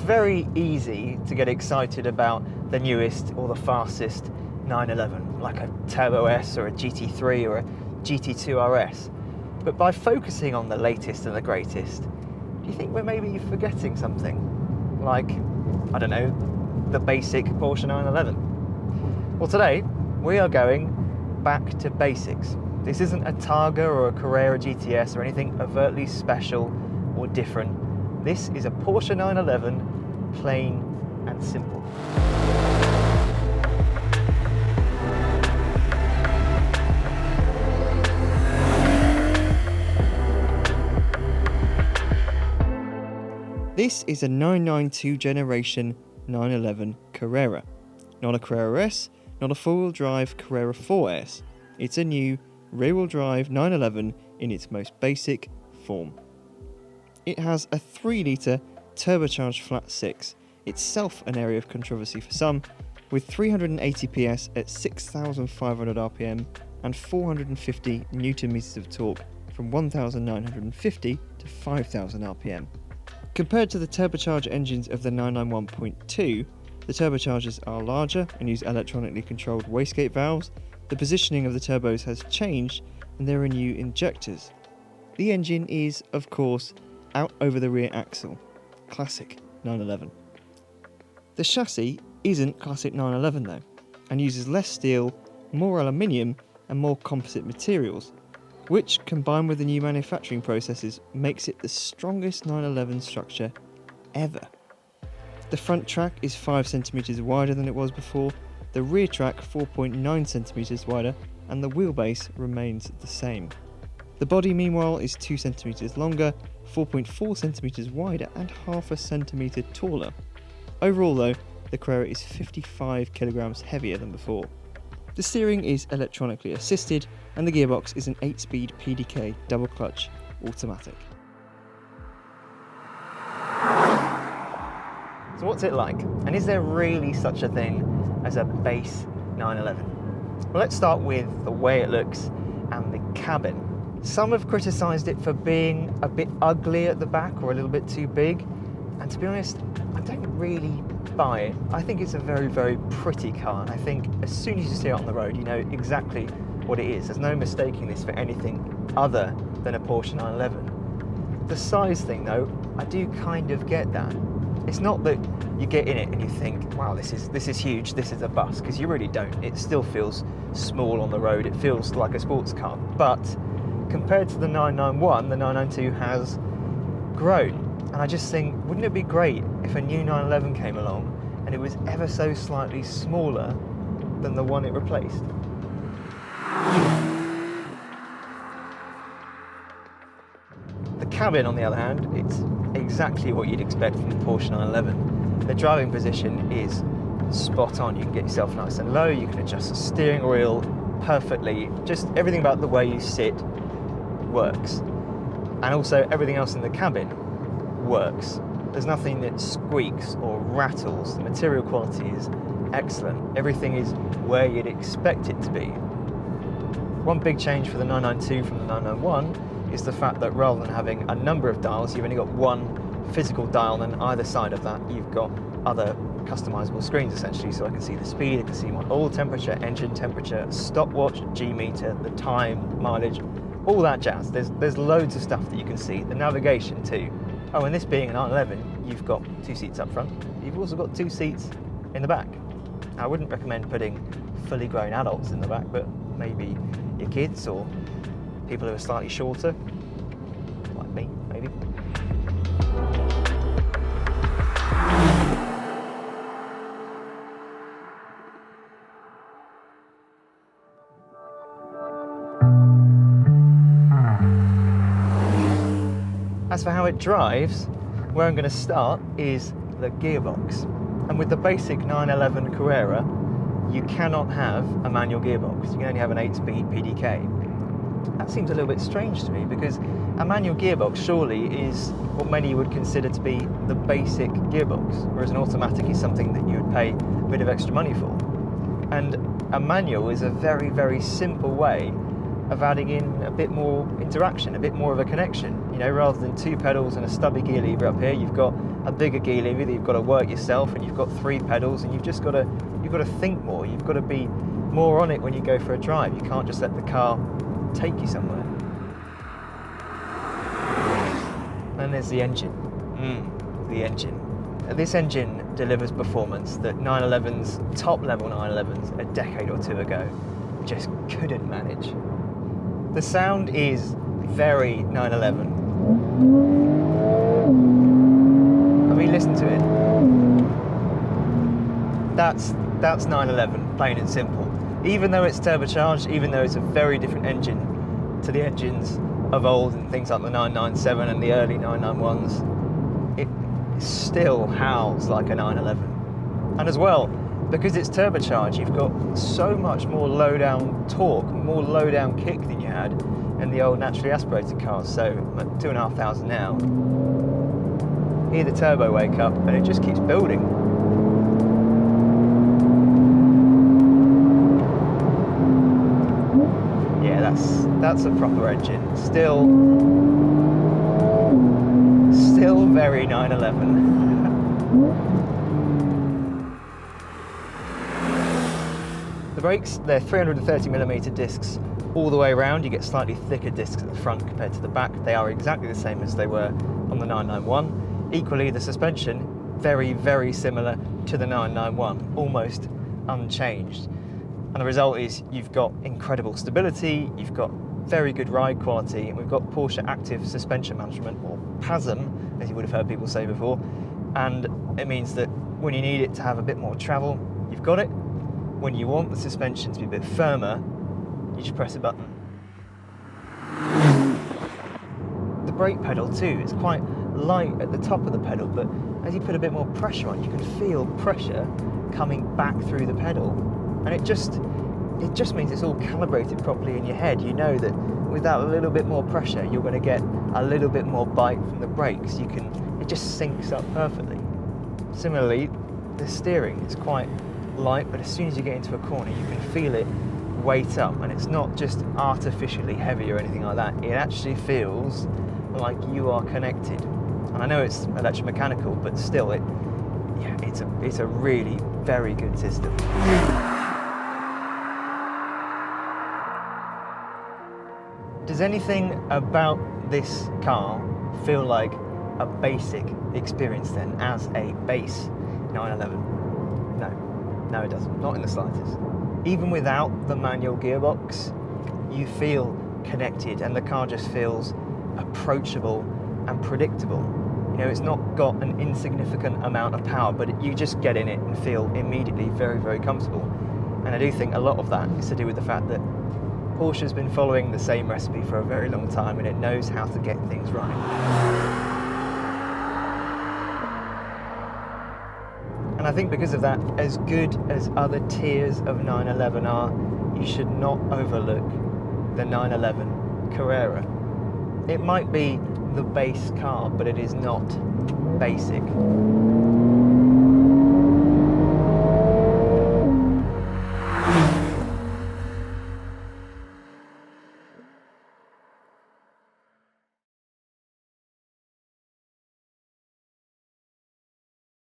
very easy to get excited about the newest or the fastest 911, like a Turbo S or a GT3 or a GT2 RS. But by focusing on the latest and the greatest, do you think we're maybe forgetting something? Like, I don't know, the basic Porsche 911? Well, today we are going back to basics. This isn't a Targa or a Carrera GTS or anything overtly special or different. This is a Porsche 911, plain and simple. This is a 992 generation 911 Carrera. Not a Carrera S, not a four-wheel drive Carrera 4S. It's a new rear-wheel drive 911 in its most basic form. It has a 3-litre turbocharged flat 6, itself an area of controversy for some, with 380 PS at 6,500 RPM and 450 Nm of torque from 1,950 to 5,000 RPM. Compared to the turbocharged engines of the 991.2, the turbochargers are larger and use electronically controlled wastegate valves. The positioning of the turbos has changed and there are new injectors. The engine is, of course, out over the rear axle. Classic 911. The chassis isn't classic 911 though, and uses less steel, more aluminium and more composite materials, which, combined with the new manufacturing processes, makes it the strongest 911 structure ever. The front track is 5 cm wider than it was before, the rear track 4.9 cm wider, and the wheelbase remains the same. The body, meanwhile, is 2 cm longer, 4.4 cm wider, and half a centimetre taller. Overall, though, the Carrera is 55 kilograms heavier than before. The steering is electronically assisted, and the gearbox is an 8-speed PDK double-clutch automatic. So what's it like? And is there really such a thing as a base 911? Well, let's start with the way it looks and the cabin. Some have criticised it for being a bit ugly at the back or a little bit too big, and to be honest, I don't really buy it. I think it's a very, very pretty car, and I think as soon as you see it on the road, you know exactly what it is. There's no mistaking this for anything other than a Porsche 911. The size thing though, I do kind of get that. It's not that you get in it and you think, wow, this is huge, this is a bus, because you really don't. It still feels small on the road, it feels like a sports car, but compared to the 991, the 992 has grown. And I just think, wouldn't it be great if a new 911 came along and it was ever so slightly smaller than the one it replaced? The cabin, on the other hand, it's exactly what you'd expect from the Porsche 911. The driving position is spot on. You can get yourself nice and low, you can adjust the steering wheel perfectly. Just everything about the way you sit works. And also everything else in the cabin works. There's nothing that squeaks or rattles. The material quality is excellent. Everything is where you'd expect it to be. One big change for the 992 from the 991 is the fact that rather than having a number of dials, you've only got one physical dial, and either side of that you've got other customizable screens essentially. So I can see the speed, I can see my oil temperature, engine temperature, stopwatch, G-meter, the time, mileage, all that jazz. There's loads of stuff that you can see. The navigation too. Oh, and this being an 911, you've got 2 seats up front. You've also got 2 seats in the back. I wouldn't recommend putting fully grown adults in the back, but maybe your kids or people who are slightly shorter, like me, maybe. As for how it drives, where I'm going to start is the gearbox. And with the basic 911 Carrera, you cannot have a manual gearbox. You can only have an 8-speed PDK. That seems a little bit strange to me, because a manual gearbox surely is what many would consider to be the basic gearbox, whereas an automatic is something that you would pay a bit of extra money for. And a manual is a very, very simple way of adding in a bit more interaction, a bit more of a connection. You know, rather than 2 pedals and a stubby gear lever up here, you've got a bigger gear lever that you've got to work yourself, and you've got 3 pedals, and you've got to think more. You've got to be more on it when you go for a drive. You can't just let the car take you somewhere. And there's the engine. The engine. This engine delivers performance that 911s, top level 911s, a decade or 2 ago just couldn't manage. The sound is very 911. I mean, listen to it. That's 911, plain and simple. Even though it's turbocharged, even though it's a very different engine to the engines of old and things like the 997 and the early 991s, it still howls like a 911. And as well, because it's turbocharged, you've got so much more low-down torque, more low-down kick than you had in the old naturally aspirated cars. So at 2,500 now, hear the turbo wake up and it just keeps building. Yeah, that's a proper engine. Still very 911. The brakes, they're 330mm discs all the way around. You get slightly thicker discs at the front compared to the back. They are exactly the same as they were on the 991. Equally, the suspension, very, very similar to the 991, almost unchanged. And the result is you've got incredible stability, you've got very good ride quality, and we've got Porsche Active Suspension Management, or PASM, as you would have heard people say before. And it means that when you need it to have a bit more travel, you've got it. When you want the suspension to be a bit firmer, you just press a button. The brake pedal too, it's quite light at the top of the pedal, but as you put a bit more pressure on, you can feel pressure coming back through the pedal. And it just means it's all calibrated properly in your head. You know that with that little bit more pressure, you're going to get a little bit more bite from the brakes. It just syncs up perfectly. Similarly, the steering is quite light, but as soon as you get into a corner, you can feel it weight up, and it's not just artificially heavy or anything like that. It actually feels like you are connected. And I know it's electromechanical, but still, it's a really very good system. Does anything about this car feel like a basic experience then, as a base 911? No, it doesn't, not in the slightest. Even without the manual gearbox, you feel connected, and the car just feels approachable and predictable. You know, it's not got an insignificant amount of power, but you just get in it and feel immediately very, very comfortable. And I do think a lot of that is to do with the fact that Porsche's been following the same recipe for a very long time, and it knows how to get things right. And I think because of that, as good as other tiers of 911 are, you should not overlook the 911 Carrera. It might be the base car, but it is not basic.